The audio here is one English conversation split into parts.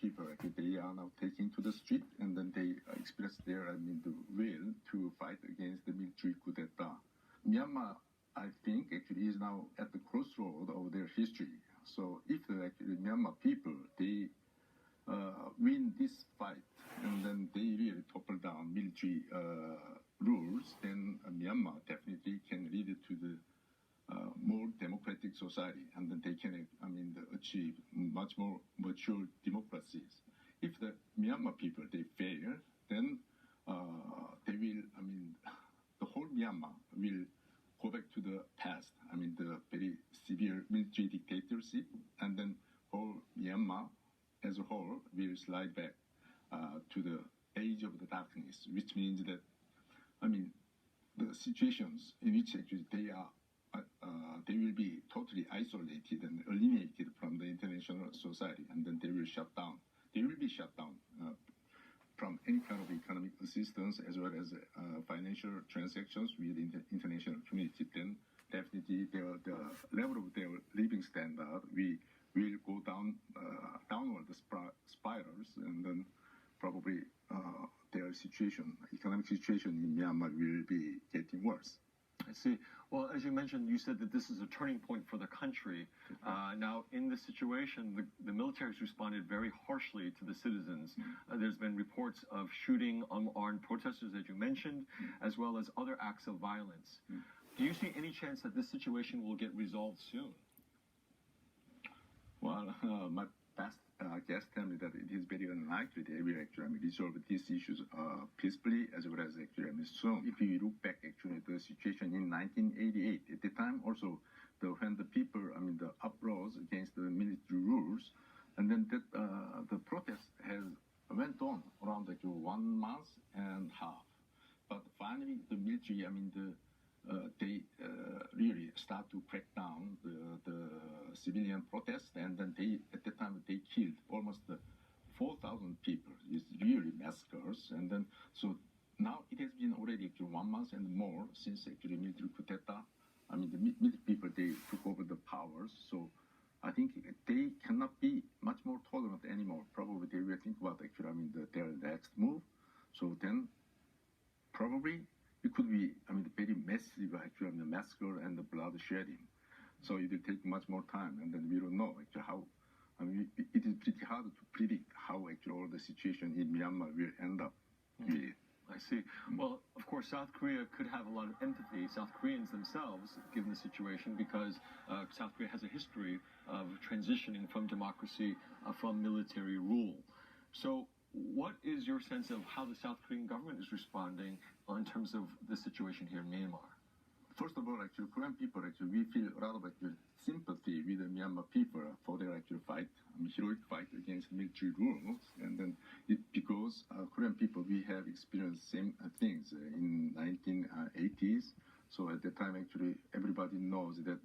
people, they are now taking to the street, and then they express their, the will to fight against the military coup d'etat. Myanmar, I think, actually is now at the crossroad of their history. So if the Myanmar people, they win this fight, and then they really topple down military rules, then Myanmar definitely can lead to the more democratic society, and then they can, achieve much more mature democracies. If the Myanmar people, they fail, then they will, the whole Myanmar will go back to the past, the very severe military dictatorship, and then whole Myanmar as a whole will slide back to the age of the darkness, which means that, the situations in which actually they will be totally isolated and alienated from the international society, and then they will shut down. They will be shut down from any kind of economic assistance as well as financial transactions with the international community. Then definitely the level of their living standard will go down downward spirals, and then probably their situation, economic situation in Myanmar will be getting worse. I see. Well, as you mentioned, you said that this is a turning point for the country. Now, in this situation, the military has responded very harshly to the citizens. There's been reports of shooting unarmed protesters, as you mentioned, as well as other acts of violence. Do you see any chance that this situation will get resolved soon? Well, my past guests tell me that it is very unlikely they will actually resolve these issues peacefully as well as actually soon. If you look back actually at the situation in 1988, at the time also when the people, the uproars against the military rules, and then that the protest has went on around 1 month and a half. But finally the military, they really start to crack down the civilian protests, and then at the time they killed almost 4,000 people. It's really massacres, and then so now it has been already 1 month and more since actually military coup d'etat. The military people, they took over the powers, so I think they cannot be much more tolerant anymore. Probably they will think about actually their next move. So then probably it could be very massive actually massacre and the blood shedding. So it will take much more time, and then we don't know actually how. It is pretty hard to predict how actually all the situation in Myanmar will end up. Really. I see. Well, of course, South Korea could have a lot of empathy, South Koreans themselves, given the situation, because South Korea has a history of transitioning from democracy, from military rule. So what is your sense of how the South Korean government is responding in terms of the situation here in Myanmar? First of all, actually, Korean people, we feel a lot of sympathy with the Myanmar people for their fight, heroic fight against military rules. And then because Korean people, we have experienced same things in 1980s. So at the time, actually, everybody knows that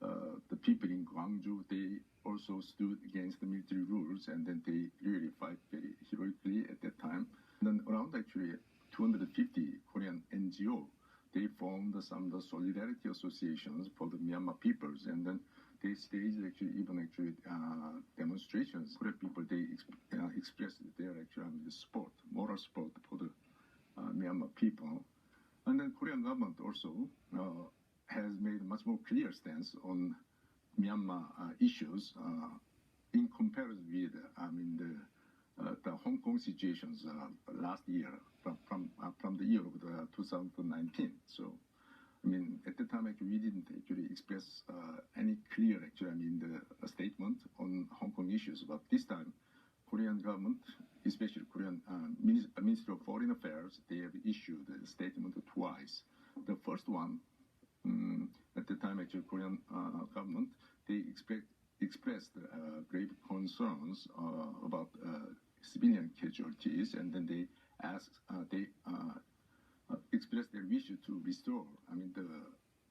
the people in Gwangju, they also stood against the military rules, and then they really fight very heroically at that time. And then around 250 Korean NGO, they formed some of the solidarity associations for the Myanmar peoples, and then they staged demonstrations. Korean people, they expressed their support, moral support for the Myanmar people. And then Korean government also has made a much more clear stance on Myanmar issues in comparison with the Hong Kong situations last year from the year of 2019. So, at the time we didn't actually express any clear the statement on Hong Kong issues. But this time, Korean government, especially Korean Ministry of Foreign Affairs, they have issued a statement twice. The first one, at the time, Korean government, they expressed grave concerns about civilian casualties, and then they expressed their wish to restore,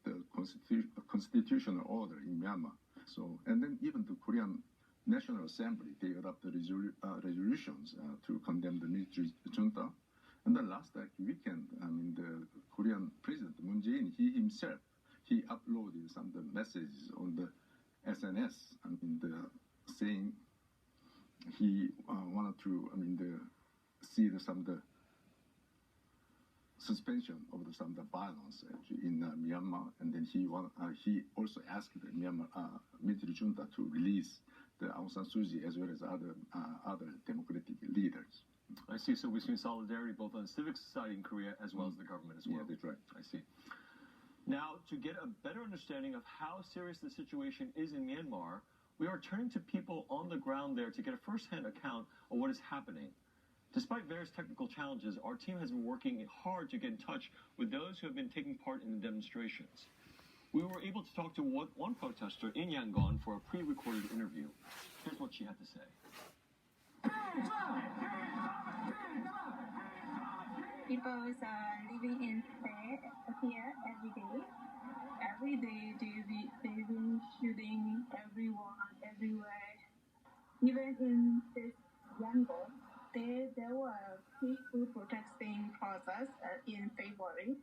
the constitutional order in Myanmar. So, and then even the Korean National Assembly, they adopted resolutions to condemn the military junta. And then last weekend, the Korean President Moon Jae-in, he himself, he uploaded some of the messages on the SNS, saying he wanted to, see some of the suspension of some of the violence actually in Myanmar, and then he also asked the Myanmar military junta to release the Aung San Suu Kyi as well as other democratic leaders. I see. So we've seen solidarity both on civic society in Korea as well as the government as well. Yeah, that's right. I see. Now, to get a better understanding of how serious the situation is in Myanmar, we are turning to people on the ground there to get a first-hand account of what is happening. Despite various technical challenges, our team has been working hard to get in touch with those who have been taking part in the demonstrations. We were able to talk to one protester in Yangon for a pre-recorded interview. Here's what she had to say. People are living in fear here every day. Every day they've been shooting everyone, everywhere. Even in this Yangon, there were peaceful protesting process in February.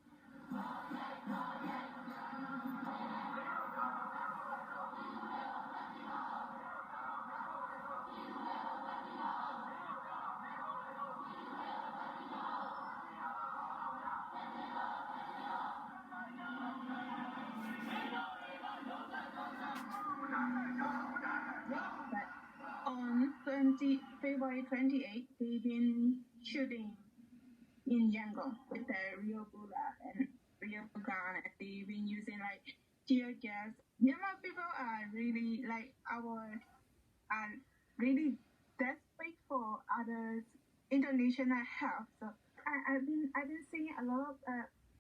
On February 28th, they've been shooting in Yangon with the real bullet and real gun, and they've been using like tear gas. Myanmar people are really are really desperate for others' international help. So I've been seeing a lot of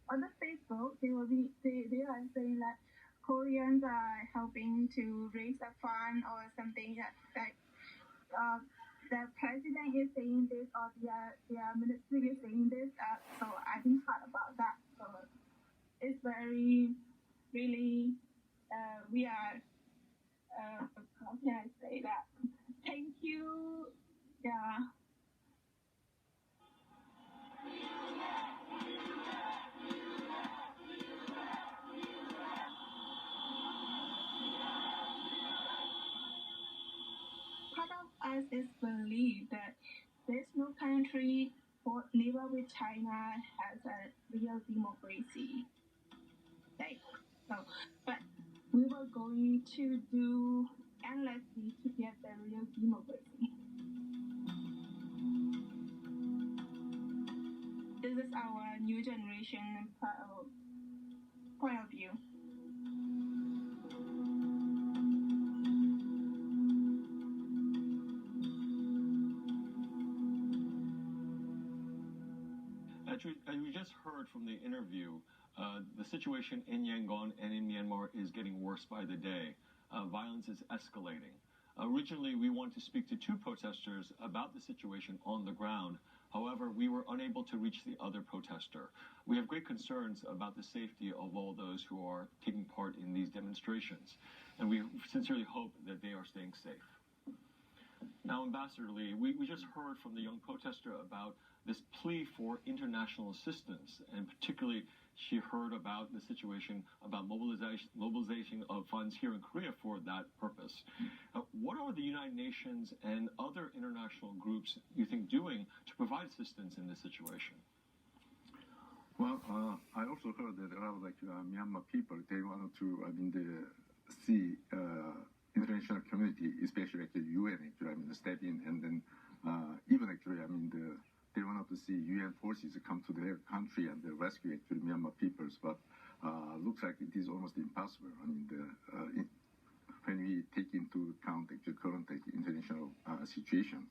on the Facebook. They are saying that Koreans are helping to raise a fund or something like the president is saying this or their ministry is saying this. So I think part about that. So it's very really we are how can I say that? Thank you. Yeah. Part of us is believe that there's no country neighbor with China has a real democracy. Like so, but we were going to do endlessly to get the real democracy. This is our new generation point of view. As we just heard from the interview, the situation in Yangon and in Myanmar is getting worse by the day. Violence is escalating. Originally, we wanted to speak to two protesters about the situation on the ground. However, we were unable to reach the other protester. We have great concerns about the safety of all those who are taking part in these demonstrations, and we sincerely hope that they are staying safe. Now, Ambassador Lee, we just heard from the young protester about this plea for international assistance, and particularly she heard about the situation about mobilization of funds here in Korea for that purpose. What are the United Nations and other international groups you think doing to provide assistance in this situation? Well, I also heard that a lot of Myanmar people, they wanted to see international community, especially the UN, step in, and then even they wanted to see UN forces come to their country and rescue Myanmar peoples, but looks like it is almost impossible. When we take into account the current international situation.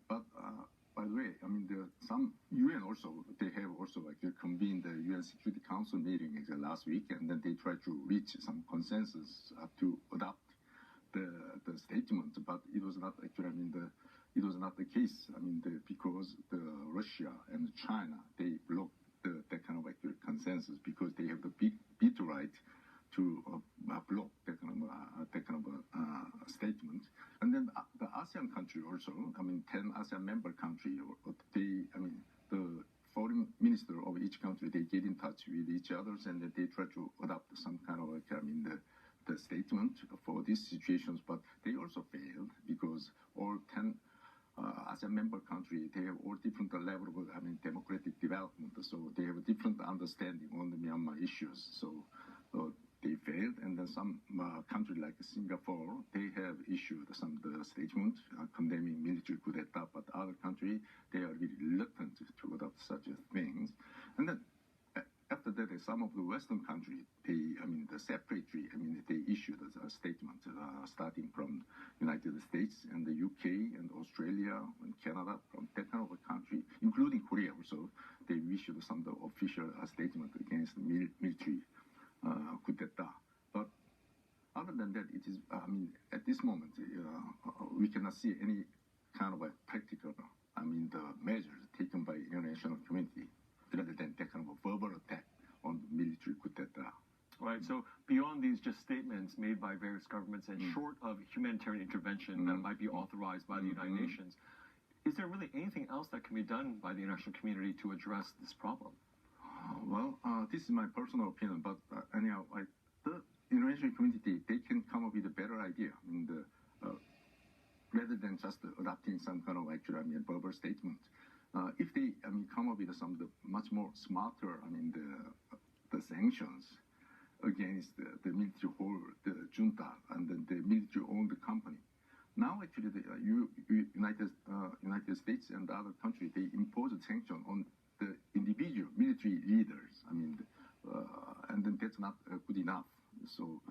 But by the way, some UN also, they have also convened the UN Security Council meeting last week, and then they tried to reach some consensus to adopt the statement, but it was not actually, it was not the case. Because the Russia and China, they blocked that kind of consensus because they have the veto right to block that kind of statement. And then the ASEAN country also, 10 ASEAN member country, the foreign minister of each country, they get in touch with each other and they try to adopt some kind of the statement for these situations, but they also failed because all 10 as a member country, they have all different level of democratic development, so they have a different understanding on the Myanmar issues. So they failed, and then some country like Singapore, they have issued some statement condemning military coup d'etat, but other country, they are really reluctant to adopt such things. And then after that, some of the Western countries, they separately, they issued a statement starting from United States and the UK and Australia and Canada, from that kind of a country, including Korea also, they issued some official statement against military coup d'etat. But other than that, it is, at this moment, we cannot see any kind of practical, the measures taken by international community rather than that kind of a verbal attack on military coup d'etat. Right, so beyond these just statements made by various governments and short of humanitarian intervention that might be authorized by the United Nations, is there really anything else that can be done by the international community to address this problem? Well, this is my personal opinion, but anyhow, the international community, they can come up with a better idea. Rather than just adopting some kind of verbal statement. If they come up with some much more smarter the sanctions against the military the junta and the military owned company. Now actually the United States and other countries, they impose a sanction on the individual military leaders. And then that's not good enough. So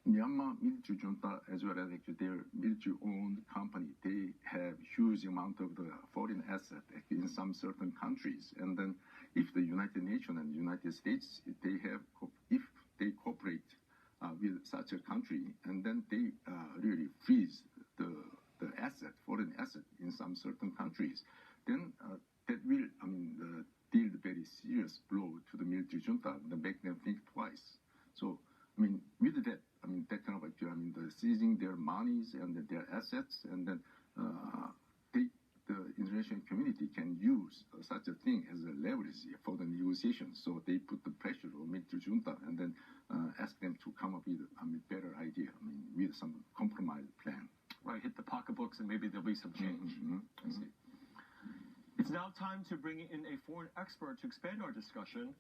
Myanmar military junta, as well as their military-owned company, they have huge amount of the foreign asset in some certain countries. And then, if the United Nations and the United States, if they cooperate with such a country, and then they really freeze the foreign asset in some certain countries, then that will, deal a very serious blow to the military junta and make them think twice. So, with that, that kind of the seizing their monies and their assets, and then the international community can use such a thing as a leverage for the negotiations. So they put the pressure on military junta and then ask them to come up with a better idea, with some compromise plan. Right, hit the pocketbooks and maybe there'll be some change. I see. It's now time to bring in a foreign expert to expand our discussion.